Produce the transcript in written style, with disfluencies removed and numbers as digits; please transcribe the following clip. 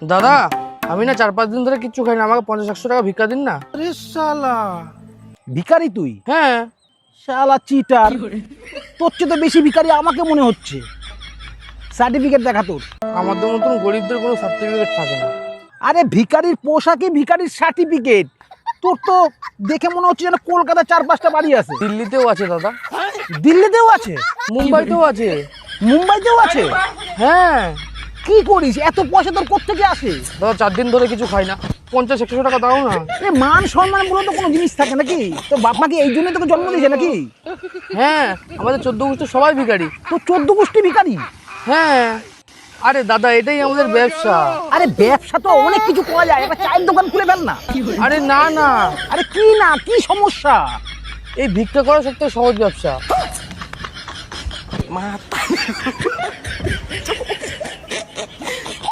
দাদা আমি না 4-5 দিন ধরে কিচ্ছু খাই না, আমাকে 50-100 টাকা ভিক্ষা দিন না। আরে শালা, ভিখারি তুই? হ্যাঁ। শালা চিটার, তোর চেয়ে তো বেশি ভিখারি আমাকে মনে হচ্ছে। সার্টিফিকেট দেখা তোর। আমাদের মতন গরিবদের কোনো সার্টিফিকেট থাকে না। আরে ভিখারির পোশাকে ভিখারির সার্টিফিকেট? তোর তো দেখে মনে হচ্ছে যেন কলকাতা 4-5টা বাড়ি আছে। দিল্লিতেও আছে দাদা, দিল্লিতেও আছে, মুম্বাইতেও আছে। মুম্বাইতেও আছে? হ্যাঁ। কি করিস? এত পয়সা তোর কোত্থেকে আসে? দাদা 4 দিন ধরে কিছু খাই না, 50-100 টাকা দাও না। এ মান সম্মান বলে তো কোনো জিনিস থাকে নাকি? তোর বাপ মাকে এই জন্যই তোকে জন্ম দিয়েছে নাকি? হ্যাঁ, আমাদের 14 গোষ্ঠীর সবাই ভিখারি। তোর 14 গোষ্ঠী ভিখারি? হ্যাঁ। আরে দাদা এটাই আমাদের ব্যবসা। আরে ব্যবসা তো অনেক কিছু করা যায়, একটা চায়ের দোকান খুলে ফেল না। আরে না না, আরে কি না, কি সমস্যা? এই ভিক্ষা করা সবথেকে সহজ ব্যবসা।